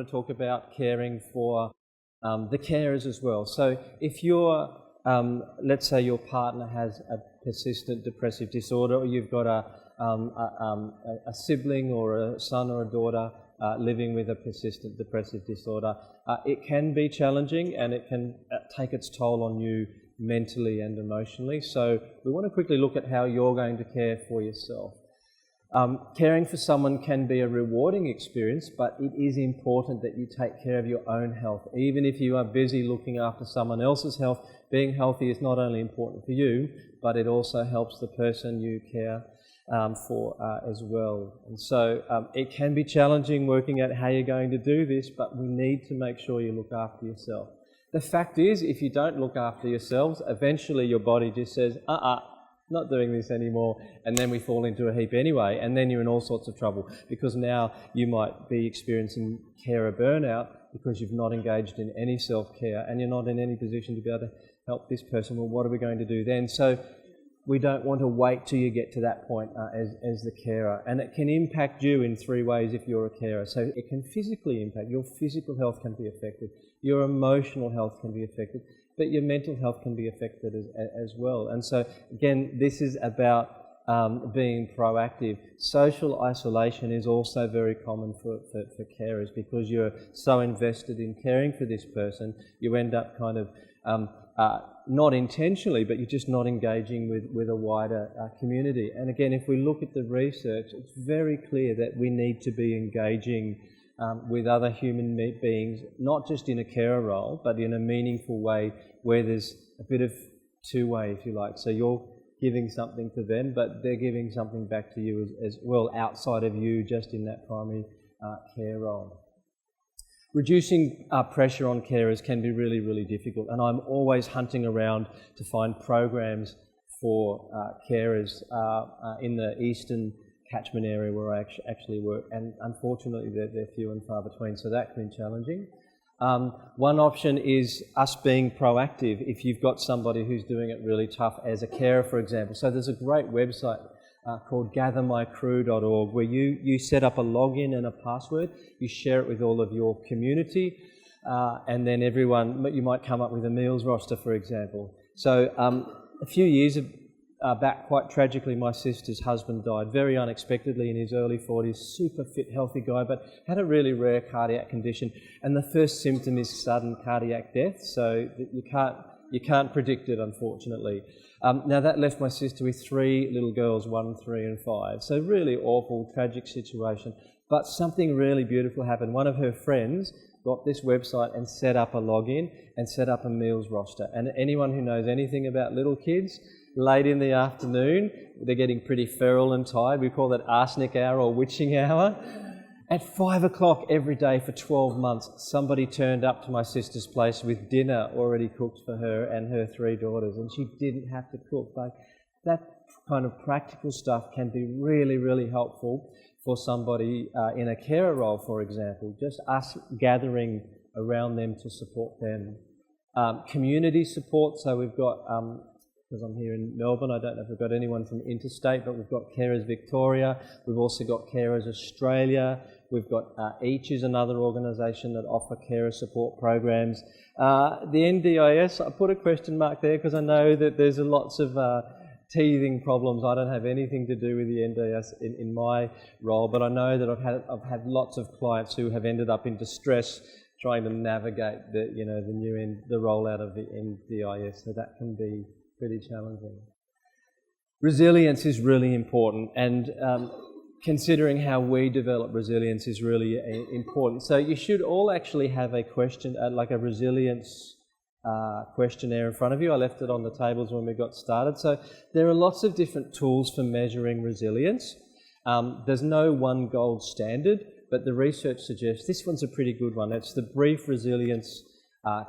to talk about caring for the carers as well. So if you're, let's say your partner has a persistent depressive disorder, or you've got a sibling or a son or a daughter living with a persistent depressive disorder, it can be challenging and it can take its toll on you mentally and emotionally. So we want to quickly look at how you're going to care for yourself. Caring for someone can be a rewarding experience, but it is important that you take care of your own health. Even if you are busy looking after someone else's health, being healthy is not only important for you, but it also helps the person you care for as well. And so it can be challenging working out how you're going to do this, but we need to make sure you look after yourself. The fact is, if you don't look after yourselves, eventually your body just says, not doing this anymore, and then we fall into a heap anyway, and then you're in all sorts of trouble, because now you might be experiencing carer burnout because you've not engaged in any self-care and you're not in any position to be able to help this person. Well, what are we going to do then? So we don't want to wait till you get to that point as the carer, and it can impact you in three ways if you're a carer. So it can physically impact, your physical health can be affected, your emotional health can be affected, but your mental health can be affected as well. And so again, this is about being proactive. Social isolation is also very common for carers, because you're so invested in caring for this person, you end up kind of not intentionally, but you're just not engaging with a wider community. And again, if we look at the research, it's very clear that we need to be engaging with other human beings, not just in a carer role, but in a meaningful way where there's a bit of two-way, if you like. So you're giving something to them, but they're giving something back to you as well, outside of you, just in that primary care role. Reducing pressure on carers can be really, really difficult, and I'm always hunting around to find programs for carers in the eastern catchment area where I actually work, and unfortunately they're few and far between, so that can be challenging. One option is us being proactive if you've got somebody who's doing it really tough as a carer, for example. So there's a great website called gathermycrew.org where you set up a login and a password, you share it with all of your community, and then everyone, you might come up with a meals roster, for example. So a few years back, quite tragically, my sister's husband died very unexpectedly in his early 40s, super fit, healthy guy, but had a really rare cardiac condition, and the first symptom is sudden cardiac death, so you can't predict it, unfortunately. Now that left my sister with 3 little girls, 1, 3 and 5, so really awful, tragic situation, but something really beautiful happened. One of her friends got this website and set up a login and set up a meals roster, and anyone who knows anything about little kids, late in the afternoon, they're getting pretty feral and tired. We call that arsenic hour or witching hour. At 5 o'clock every day for 12 months, somebody turned up to my sister's place with dinner already cooked for her and her 3 daughters, and she didn't have to cook. But that kind of practical stuff can be really, really helpful for somebody in a carer role, for example. Just us gathering around them to support them. Community support, so we've got because I'm here in Melbourne, I don't know if we've got anyone from interstate, but we've got Carers Victoria, we've also got Carers Australia, we've got Each is another organisation that offer carer support programs. The NDIS, I put a question mark there because I know that there's lots of teething problems. I don't have anything to do with the NDIS in my role, but I know that I've had lots of clients who have ended up in distress trying to navigate the rollout of the NDIS, so that can be pretty challenging. Resilience is really important, and considering how we develop resilience is really important. So you should all actually have a question, like a resilience questionnaire in front of you. I left it on the tables when we got started. So there are lots of different tools for measuring resilience. There's no one gold standard, but the research suggests this one's a pretty good one. It's the Brief Resilience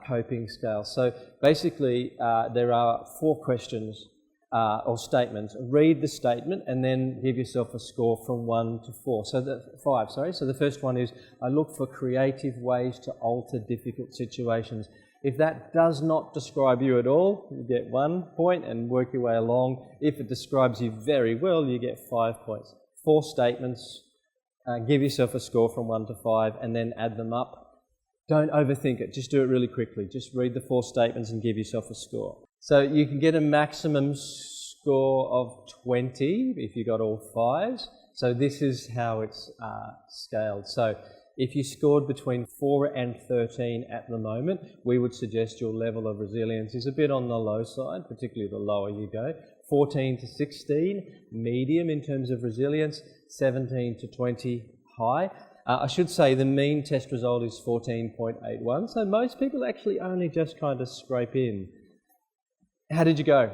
Coping Scale. So basically there are 4 questions or statements. Read the statement and then give yourself a score from 1 to 4. So 5, sorry. So the first one is, I look for creative ways to alter difficult situations. If that does not describe you at all, you get 1 point and work your way along. If it describes you very well, you get 5 points. 4 statements, give yourself a score from 1 to 5 and then add them up. Don't overthink it. Just do it really quickly. Just read the 4 statements and give yourself a score. So you can get a maximum score of 20 if you got all 5s. So this is how it's scaled. So if you scored between 4 and 13 at the moment, we would suggest your level of resilience is a bit on the low side, particularly the lower you go. 14 to 16, medium in terms of resilience. 17 to 20, high. I should say the mean test result is 14.81, so most people actually only just kind of scrape in. How did you go?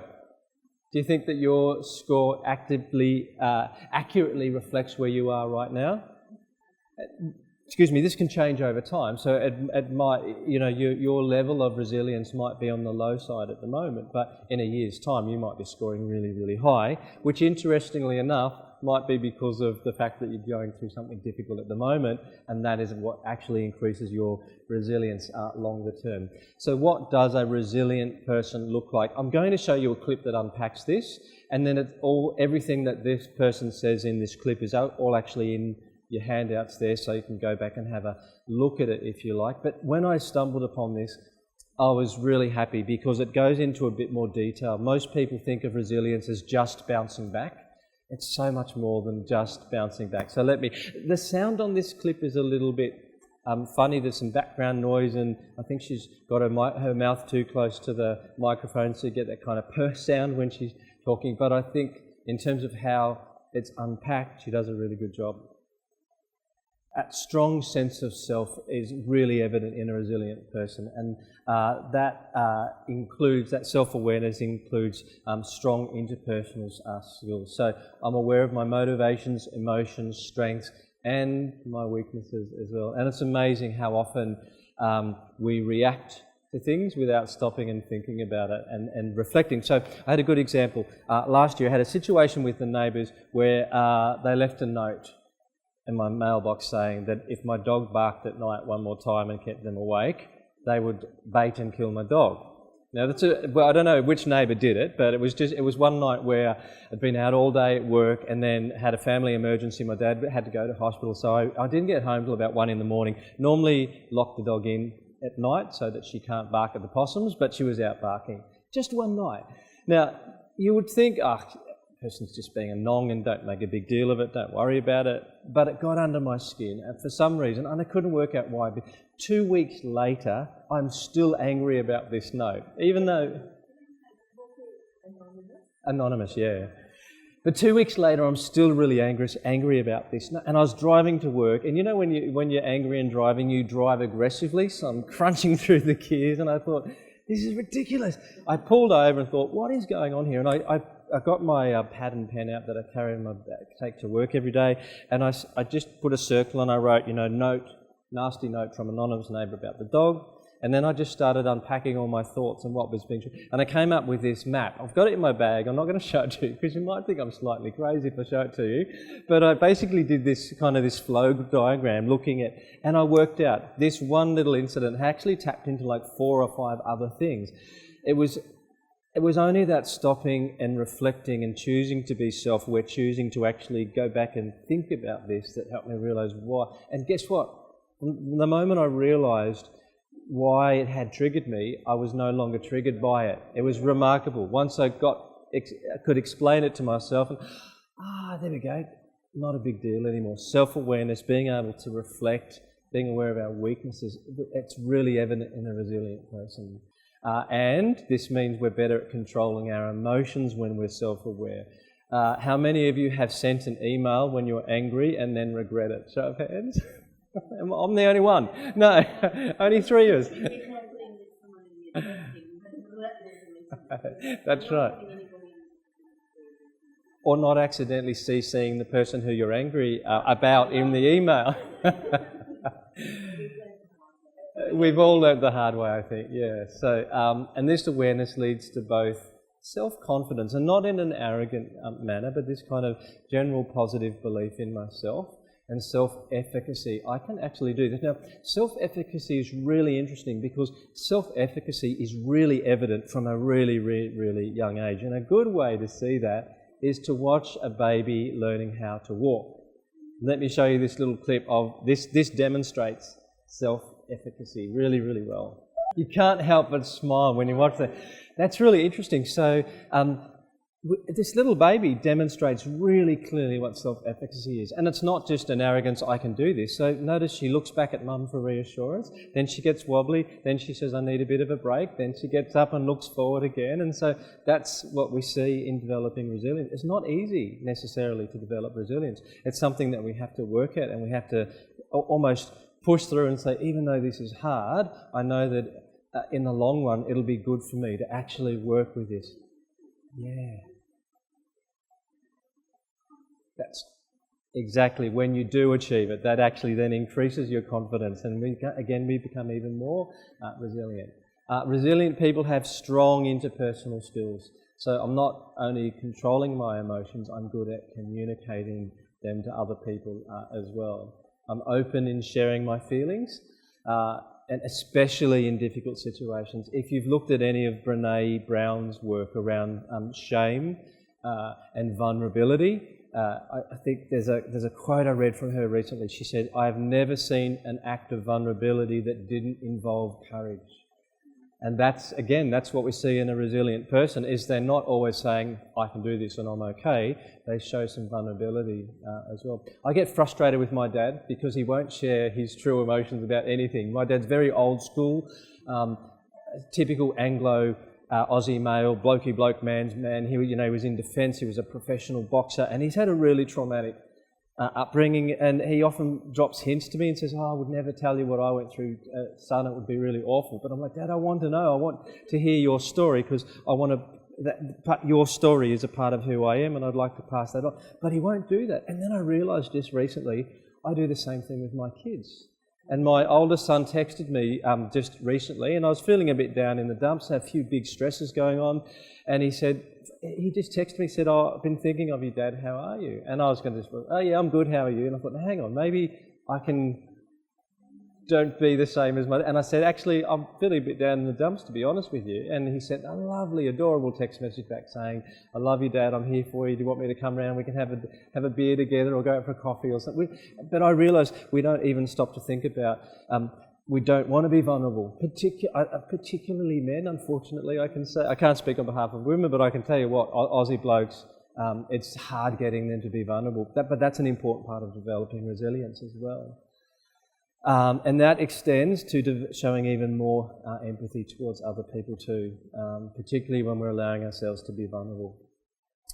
Do you think that your score accurately reflects where you are right now? Excuse me, this can change over time, so it might, you know, your level of resilience might be on the low side at the moment, but in a year's time you might be scoring really, really high, which interestingly enough might be because of the fact that you're going through something difficult at the moment, and that is what actually increases your resilience longer term. So what does a resilient person look like? I'm going to show you a clip that unpacks this, and then everything that this person says in this clip is all actually in your handouts there, so you can go back and have a look at it if you like. But when I stumbled upon this, I was really happy because it goes into a bit more detail. Most people think of resilience as just bouncing back. It's so much more than just bouncing back. So the sound on this clip is a little bit funny. There's some background noise, and I think she's got her mouth too close to the microphone, so you get that kind of purr sound when she's talking. But I think in terms of how it's unpacked, she does a really good job. A strong sense of self is really evident in a resilient person, and that self-awareness includes strong interpersonal skills. So I'm aware of my motivations, emotions, strengths, and my weaknesses as well. And it's amazing how often we react to things without stopping and thinking about it and reflecting. So I had a good example. Last year I had a situation with the neighbours where they left a note in my mailbox saying that if my dog barked at night one more time and kept them awake, they would bait and kill my dog. Now I don't know which neighbour did it, but it was one night where I'd been out all day at work and then had a family emergency. My dad had to go to hospital, so I didn't get home till about 1 in the morning. Normally lock the dog in at night so that she can't bark at the possums, but she was out barking. Just one night. Now, you would think, person's just being a nong and don't make a big deal of it, don't worry about it. But it got under my skin, and for some reason, and I couldn't work out why, but 2 weeks later, I'm still angry about this note, even though... Anonymous, yeah. But 2 weeks later, I'm still really angry about this. And I was driving to work, and you know when you're angry and driving, you drive aggressively, so I'm crunching through the gears, and I thought, this is ridiculous. I pulled over and thought, what is going on here? And I got my pad and pen out that I carry in my bag, take to work every day, and I just put a circle and I wrote, nasty note from anonymous neighbour about the dog, and then I just started unpacking all my thoughts and what was being true. And I came up with this map. I've got it in my bag. I'm not going to show it to you because you might think I'm slightly crazy if I show it to you, but I basically did this flow diagram looking at, and I worked out this one little incident actually tapped into like 4 or 5 other things. It was only that stopping and reflecting and choosing to be self-aware, choosing to actually go back and think about this that helped me realise why. And guess what? The moment I realised why it had triggered me, I was no longer triggered by it. It was remarkable. Once I could explain it to myself, and there we go, not a big deal anymore. Self-awareness, being able to reflect, being aware of our weaknesses, it's really evident in a resilient person. And this means we're better at controlling our emotions when we're self-aware. How many of you have sent an email when you're angry and then regret it? Show of hands. I'm the only one. No, only 3 of us. That's right. Or not accidentally CCing the person who you're angry about in the email. We've all learned the hard way, I think, yeah. So, and this awareness leads to both self-confidence, and not in an arrogant manner, but this kind of general positive belief in myself, and self-efficacy. I can actually do this. Now, self-efficacy is really interesting because self-efficacy is really evident from a really, really, really young age. And a good way to see that is to watch a baby learning how to walk. Let me show you this little clip of this. This demonstrates self-efficacy. self-efficacy really, really well. You can't help but smile when you watch that. That's really interesting. So this little baby demonstrates really clearly what self-efficacy is. And it's not just an arrogance, I can do this. So notice she looks back at mum for reassurance, then she gets wobbly, then she says, I need a bit of a break, then she gets up and looks forward again. And so that's what we see in developing resilience. It's not easy necessarily to develop resilience. It's something that we have to work at, and we have to almost push through and say, even though this is hard, I know that in the long run it'll be good for me to actually work with this. Yeah. That's exactly when you do achieve it, that actually then increases your confidence, and we become even more resilient. Resilient people have strong interpersonal skills. So I'm not only controlling my emotions, I'm good at communicating them to other people as well. I'm open in sharing my feelings, and especially in difficult situations. If you've looked at any of Brené Brown's work around shame and vulnerability, I think there's a quote I read from her recently. She said, I've never seen an act of vulnerability that didn't involve courage. And that's what we see in a resilient person, is they're not always saying, I can do this and I'm okay. They show some vulnerability as well. I get frustrated with my dad because he won't share his true emotions about anything. My dad's very old school, typical Anglo Aussie male, blokey bloke man's man. He was in defence, he was a professional boxer, and he's had a really traumatic upbringing, and he often drops hints to me and says, I would never tell you what I went through, son, it would be really awful. But I'm like, Dad, I want to know, I want to hear your story, because I want to, your story is a part of who I am, and I'd like to pass that on. But he won't do that. And then I realised just recently, I do the same thing with my kids. And my oldest son texted me just recently, and I was feeling a bit down in the dumps, had a few big stresses going on, and he just texted me, said, I've been thinking of you, Dad, how are you? And I was going to just, oh yeah, I'm good, how are you? And I thought, hang on, maybe I don't be the same as and I said, actually, I'm feeling a bit down in the dumps, to be honest with you. And he sent a lovely, adorable text message back saying, I love you, Dad, I'm here for you, do you want me to come round, we can have a beer together or go out for a coffee or something. But I realised we don't even stop to think about, we don't want to be vulnerable, particularly men, unfortunately, I can say. I can't speak on behalf of women, but I can tell you what, Aussie blokes, it's hard getting them to be vulnerable. But that's an important part of developing resilience as well. And that extends to showing even more empathy towards other people too, particularly when we're allowing ourselves to be vulnerable.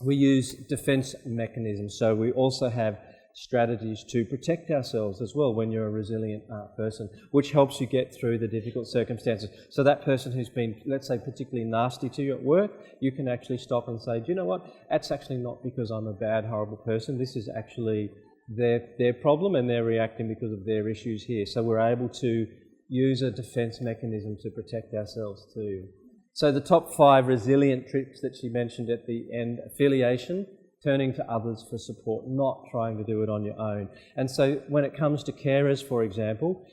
We use defence mechanisms, so we also have strategies to protect ourselves as well when you're a resilient person, which helps you get through the difficult circumstances. So that person who's been, let's say, particularly nasty to you at work, you can actually stop and say, do you know what, that's actually not because I'm a bad, horrible person, this is actually their problem, and they're reacting because of their issues here. So we're able to use a defence mechanism to protect ourselves too. So the top 5 resilient tricks that she mentioned at the end: affiliation, turning to others for support, not trying to do it on your own. And so when it comes to carers, for example,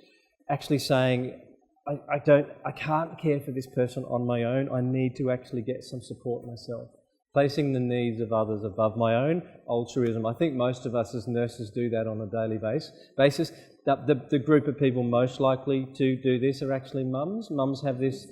actually saying, I can't care for this person on my own, I need to actually get some support myself. Placing the needs of others above my own, altruism. I think most of us as nurses do that on a daily basis. The group of people most likely to do this are actually mums. Mums have this,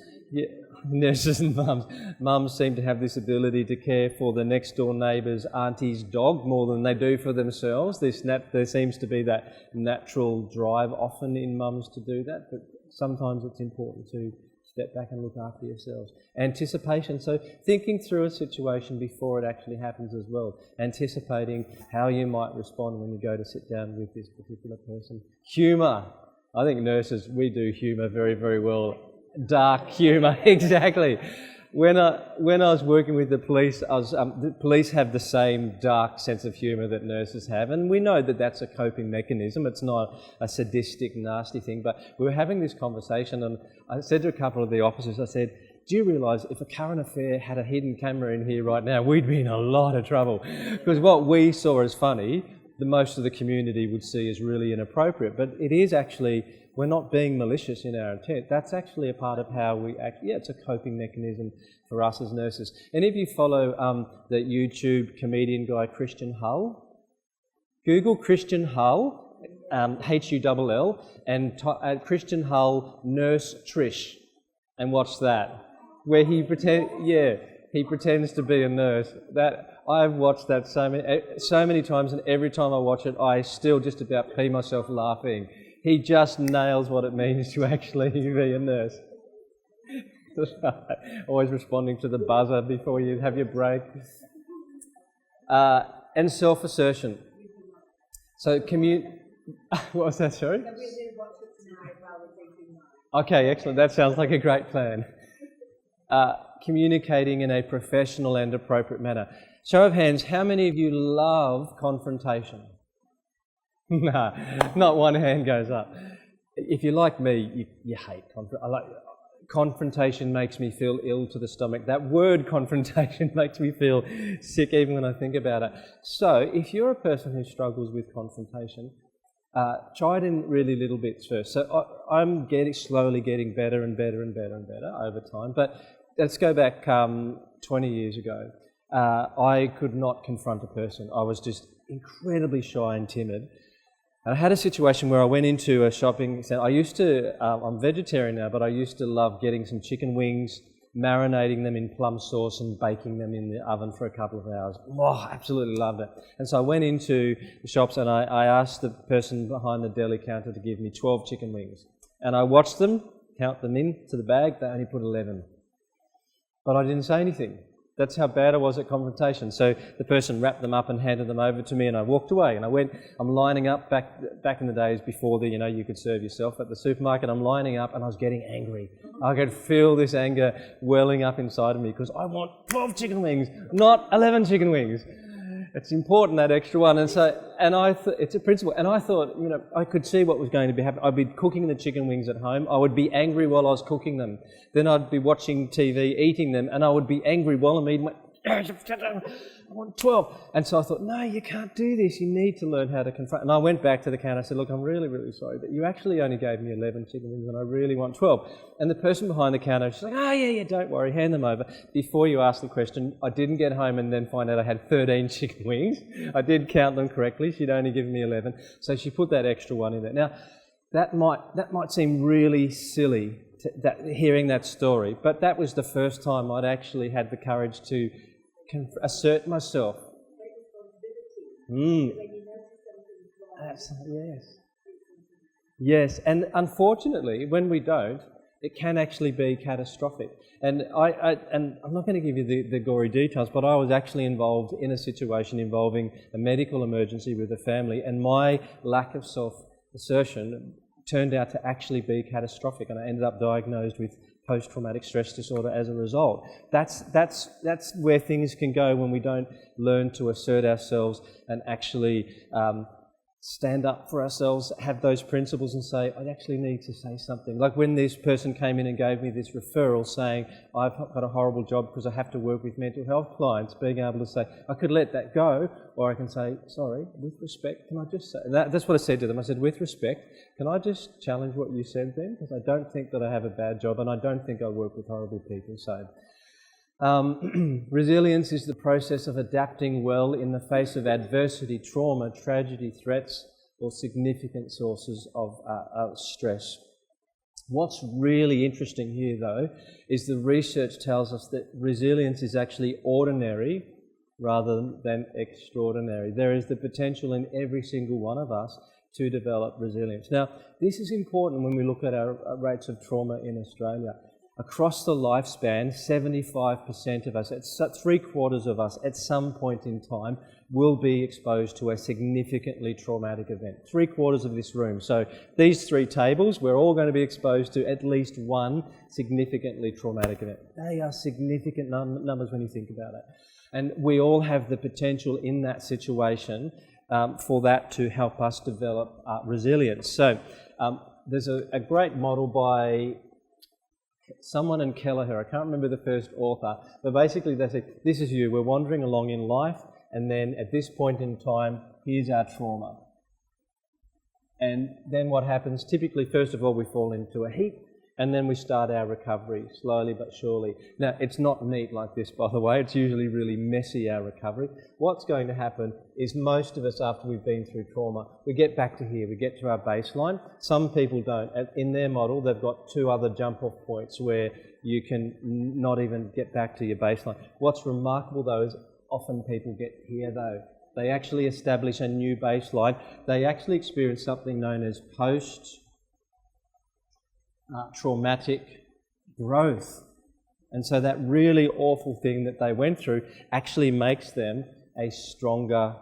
nurses and mums. Mums seem to have this ability to care for the next door neighbour's auntie's dog more than they do for themselves. There seems to be that natural drive often in mums to do that, but sometimes it's important to step back and look after yourselves. Anticipation, so thinking through a situation before it actually happens as well. Anticipating how you might respond when you go to sit down with this particular person. Humour. I think nurses, we do humour very, very well. Dark humour, exactly. When I was working with the police, the police have the same dark sense of humour that nurses have, and we know that that's a coping mechanism. It's not a sadistic, nasty thing, but we were having this conversation, and I said to a couple of the officers, I said, do you realise if a current affair had a hidden camera in here right now, we'd be in a lot of trouble? Because what we saw as funny, most of the community would see as really inappropriate, but it is actually, we're not being malicious in our intent. That's actually a part of how we act. Yeah, it's a coping mechanism for us as nurses. Any of you follow the YouTube comedian guy Christian Hull? Google Christian Hull. Hull, and Christian Hull, Nurse Trish, and watch that, where he pretends to be a nurse. That I've watched that so many times, and every time I watch it, I still just about pee myself laughing. He just nails what it means to actually be a nurse. Always responding to the buzzer before you have your break. And self-assertion. So what was that, sorry? Okay, excellent. That sounds like a great plan. Communicating in a professional and appropriate manner. Show of hands, how many of you love confrontation? No, not one hand goes up. If you're like me, you hate confrontation. Makes me feel ill to the stomach. That word confrontation makes me feel sick even when I think about it. So if you're a person who struggles with confrontation, try it in really little bits first. So I'm slowly getting better and better and better and better over time. But let's go back 20 years ago. I could not confront a person. I was just incredibly shy and timid. And I had a situation where I went into a shopping centre. I'm vegetarian now, but I used to love getting some chicken wings, marinating them in plum sauce and baking them in the oven for a couple of hours. Oh, absolutely loved it. And so I went into the shops and I asked the person behind the deli counter to give me 12 chicken wings. And I watched them, count them into the bag, they only put 11. But I didn't say anything. That's how bad I was at confrontation. So the person wrapped them up and handed them over to me, and I walked away. And I'm lining up back in the days before you could serve yourself at the supermarket. I'm lining up and I was getting angry. I could feel this anger welling up inside of me because I want 12 chicken wings, not 11 chicken wings. It's important, that extra one. And it's a principle. And I thought, I could see what was going to be happening. I'd be cooking the chicken wings at home. I would be angry while I was cooking them. Then I'd be watching TV, eating them, and I would be angry while I'm eating. I want 12. And so I thought, no, you can't do this. You need to learn how to confront. And I went back to the counter. I said, look, I'm really, really sorry, but you actually only gave me 11 chicken wings and I really want 12. And the person behind the counter, she's like, oh, yeah, don't worry, hand them over. Before you ask the question, I didn't get home and then find out I had 13 chicken wings. I did count them correctly. She'd only given me 11. So she put that extra one in there. Now, that might seem really silly, hearing that story, but that was the first time I'd actually had the courage to assert myself. Yes, and unfortunately, when we don't, it can actually be catastrophic. And I'm not going to give you the gory details, but I was actually involved in a situation involving a medical emergency with a family, and my lack of self-assertion turned out to actually be catastrophic, and I ended up diagnosed with post-traumatic stress disorder as a result. That's where things can go when we don't learn to assert ourselves and actually stand up for ourselves, have those principles and say, I actually need to say something. Like when this person came in and gave me this referral saying, I've got a horrible job because I have to work with mental health clients, being able to say, I could let that go, or I can say, sorry, with respect, can I just say, that's what I said to them. I said, with respect, can I just challenge what you said then? Because I don't think that I have a bad job and I don't think I work with horrible people. So resilience is the process of adapting well in the face of adversity, trauma, tragedy, threats, or significant sources of stress. What's really interesting here, though, is the research tells us that resilience is actually ordinary rather than extraordinary. There is the potential in every single one of us to develop resilience. Now, this is important when we look at our rates of trauma in Australia. Across the lifespan, 75% of us, 3/4 of us, at some point in time, will be exposed to a significantly traumatic event. 3/4 of this room. So these 3 tables, we're all going to be exposed to at least one significantly traumatic event. They are significant numbers when you think about it. And we all have the potential in that situation for that to help us develop resilience. So there's a great model by someone in Kelleher, I can't remember the first author, but basically they say, this is you, we're wandering along in life, and then at this point in time, here's our trauma. And then what happens, typically, first of all, we fall into a heap, and then we start our recovery, slowly but surely. Now, it's not neat like this, by the way. It's usually really messy, our recovery. What's going to happen is most of us, after we've been through trauma, we get back to here, we get to our baseline. Some people don't. In their model, they've got 2 other jump-off points where you can not even get back to your baseline. What's remarkable, though, is often people get here, though. They actually establish a new baseline. They actually experience something known as post-traumatic growth. And so that really awful thing that they went through actually makes them a stronger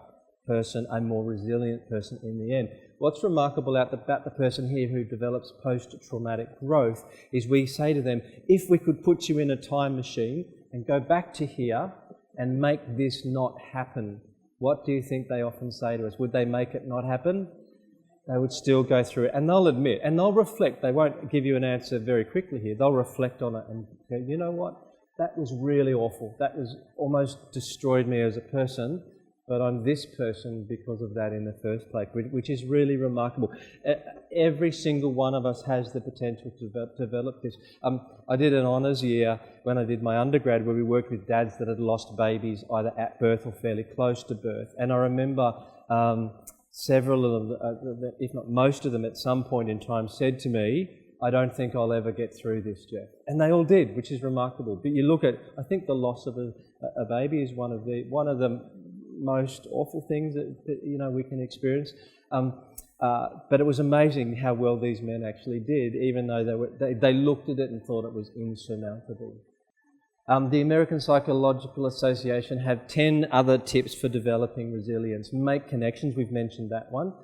person, a more resilient person in the end. What's remarkable about the person here who develops post-traumatic growth is we say to them, if we could put you in a time machine and go back to here and make this not happen, what do you think they often say to us? Would they make it not happen? They would still go through it, and they'll admit, and they'll reflect. They won't give you an answer very quickly here. They'll reflect on it and go, you know what? That was really awful. That was almost destroyed me as a person, but I'm this person because of that in the first place, which is really remarkable. Every single one of us has the potential to develop this. I did an honours year when I did my undergrad where we worked with dads that had lost babies either at birth or fairly close to birth. And I remember several of them, if not most of them at some point in time, said to me, I don't think I'll ever get through this, Geoff. And they all did, which is remarkable. But you look at, I think the loss of a baby is one of the most awful things that we can experience. But it was amazing how well these men actually did, even though they looked at it and thought it was insurmountable. The American Psychological Association have 10 other tips for developing resilience. Make connections, we've mentioned that one.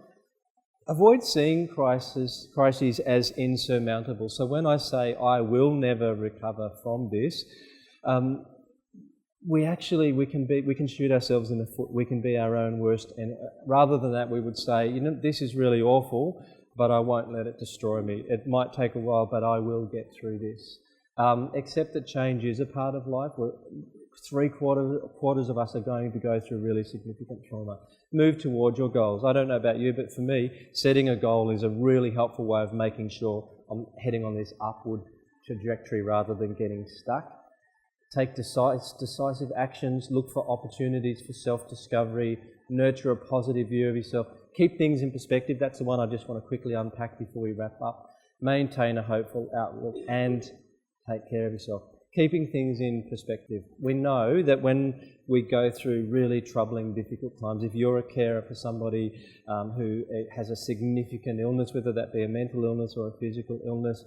Avoid seeing crises as insurmountable. So when I say I will never recover from this, we can shoot ourselves in the foot. We can be our own worst, and rather than that, we would say, this is really awful, but I won't let it destroy me. It might take a while, but I will get through this. Accept that change is a part of life. Quarters of us are going to go through really significant trauma. Move towards your goals. I don't know about you, but for me, setting a goal is a really helpful way of making sure I'm heading on this upward trajectory rather than getting stuck. Take decisive actions, look for opportunities for self-discovery, nurture a positive view of yourself. Keep things in perspective. That's the one I just want to quickly unpack before we wrap up. Maintain a hopeful outlook and take care of yourself. Keeping things in perspective. We know that when we go through really troubling, difficult times, if you're a carer for somebody who has a significant illness, whether that be a mental illness or a physical illness,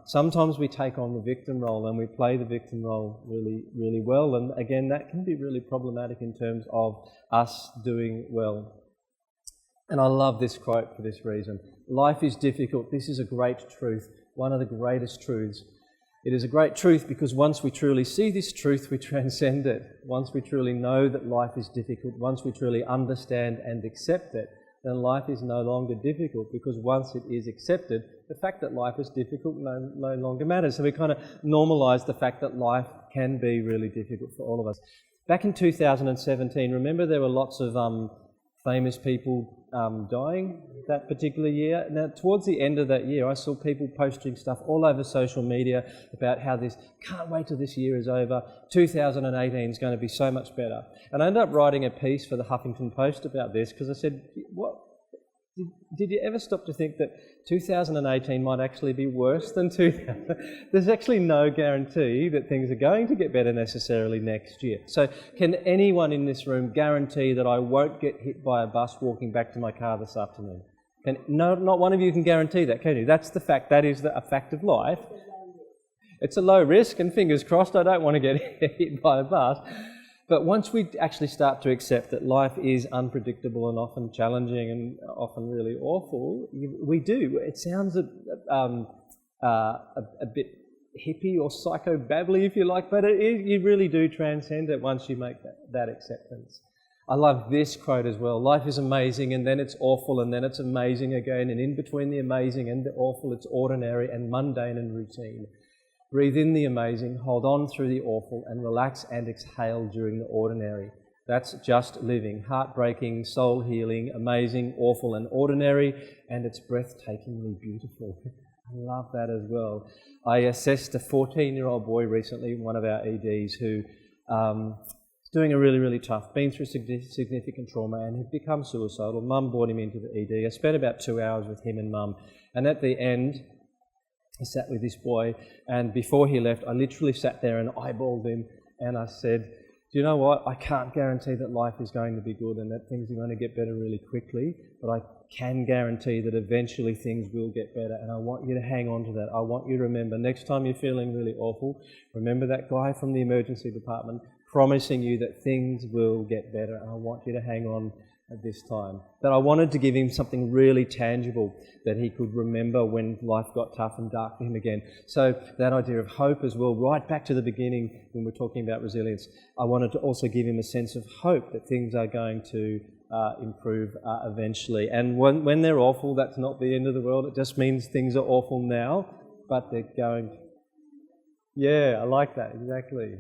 sometimes we take on the victim role and we play the victim role really, really well. And again, that can be really problematic in terms of us doing well. And I love this quote for this reason. Life is difficult. This is a great truth, one of the greatest truths. It is a great truth because once we truly see this truth, we transcend it. Once we truly know that life is difficult, once we truly understand and accept it, then life is no longer difficult, because once it is accepted, the fact that life is difficult no longer matters. So we kind of normalise the fact that life can be really difficult for all of us. Back in 2017, remember there were lots of famous people dying that particular year. Now, towards the end of that year, I saw people posting stuff all over social media about how can't wait till this year is over, 2018 is going to be so much better. And I ended up writing a piece for the Huffington Post about this, because I said, did you ever stop to think that 2018 might actually be worse than 2000? There's actually no guarantee that things are going to get better necessarily next year. So can anyone in this room guarantee that I won't get hit by a bus walking back to my car this afternoon? No, not one of you can guarantee that, can you? That's the fact. That is a fact of life. It's a low risk, and fingers crossed I don't want to get hit by a bus. But once we actually start to accept that life is unpredictable and often challenging and often really awful, we do. It sounds a bit hippie or psycho-babbly, if you like, but you really do transcend it once you make that acceptance. I love this quote as well. Life is amazing, and then it's awful, and then it's amazing again, and in between the amazing and the awful, it's ordinary and mundane and routine. Breathe in the amazing, hold on through the awful, and relax and exhale during the ordinary. That's just living. Heartbreaking, soul healing, amazing, awful and ordinary, and it's breathtakingly beautiful. I love that as well. I assessed a 14-year-old boy recently, one of our EDs, who is doing a really, really tough, been through significant trauma, and he'd become suicidal. Mum brought him into the ED. I spent about 2 hours with him and Mum, and at the end, I sat with this boy, and before he left, I literally sat there and eyeballed him, and I said, do you know what? I can't guarantee that life is going to be good and that things are going to get better really quickly, but I can guarantee that eventually things will get better, and I want you to hang on to that. I want you to remember, next time you're feeling really awful, remember that guy from the emergency department promising you that things will get better, and I want you to hang on at this time. That I wanted to give him something really tangible that he could remember when life got tough and dark for him again. So that idea of hope as well, right back to the beginning when we're talking about resilience, I wanted to also give him a sense of hope that things are going to improve eventually. And when they're awful, that's not the end of the world. It just means things are awful now, but they're going... Yeah, I like that, exactly.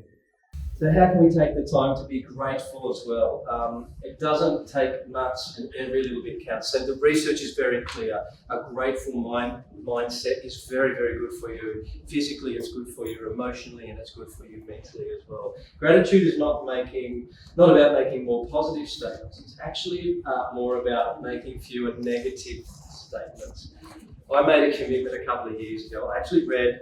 So how can we take the time to be grateful as well? It doesn't take much, and every little bit counts. So the research is very clear. A grateful mindset is very, very good for you. Physically, it's good for you emotionally, and it's good for you mentally as well. Gratitude is not about making more positive statements. It's actually more about making fewer negative statements. I made a commitment a couple of years ago. I actually read,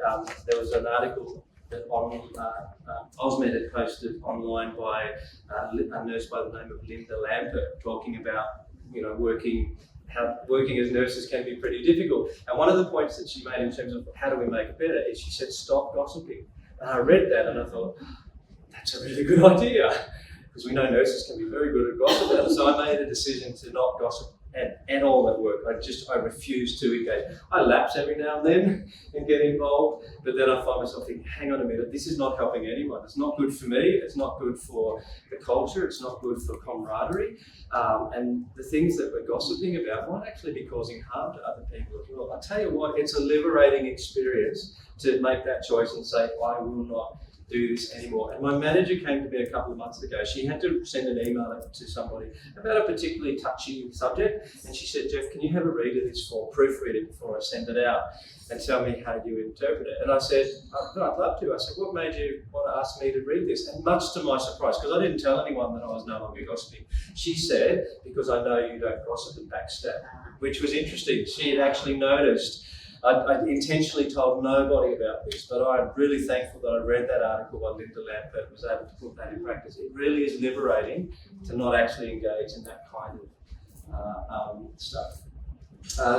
there was an article that Ausmed had posted online by a nurse by the name of Linda Lampert, talking about how working as nurses can be pretty difficult. And one of the points that she made in terms of how do we make it better is she said, stop gossiping. And I read that and I thought, that's a really good idea, because we know nurses can be very good at gossiping. So I made a decision to not gossip at all at work. I refuse to engage. I lapse every now and then and get involved, but then I find myself thinking, hang on a minute, this is not helping anyone. It's not good for me, it's not good for the culture, it's not good for camaraderie. And the things that we're gossiping about might actually be causing harm to other people as well. I tell you what, it's a liberating experience to make that choice and say, I will not do this anymore. And my manager came to me a couple of months ago. She had to send an email to somebody about a particularly touchy subject, and she said, Jeff, can you have a read of this form, proofread it before I send it out, and tell me how you interpret it? And I said, I'd love to. I said, what made you want to ask me to read this? And much to my surprise, because I didn't tell anyone that I was no longer gossiping, she said, because I know you don't gossip and backstab, which was interesting. She had actually noticed. I intentionally told nobody about this, but I'm really thankful that I read that article by Linda Lampert and was able to put that in practice. It really is liberating to not actually engage in that kind of stuff.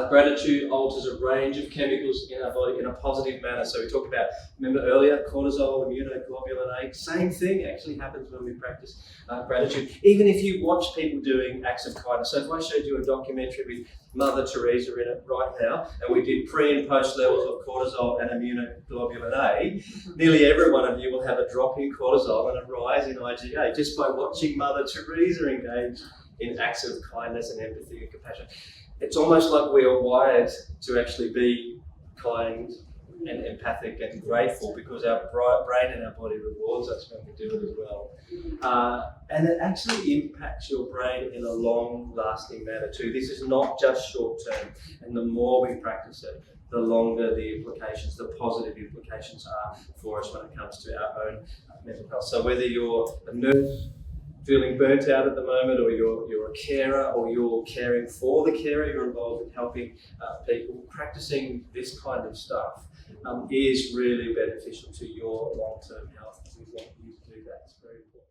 Gratitude alters a range of chemicals in our body in a positive manner. So we talked about, remember earlier, cortisol, immunoglobulin A, same thing actually happens when we practice gratitude. Even if you watch people doing acts of kindness. So if I showed you a documentary with Mother Teresa in it right now, and we did pre and post levels of cortisol and immunoglobulin A, nearly every one of you will have a drop in cortisol and a rise in IgA just by watching Mother Teresa engage in acts of kindness and empathy and compassion. It's almost like we are wired to actually be kind and empathic and grateful, because our brain and our body rewards us when we do it as well. And it actually impacts your brain in a long-lasting manner too. This is not just short-term, and the more we practice it, the longer the implications, the positive implications are for us when it comes to our own mental health. So whether you're a nurse feeling burnt out at the moment, or you're a carer, or you're caring for the carer, you're involved in helping people, practicing this kind of stuff is really beneficial to your long-term health. We want you to do that. It's very important.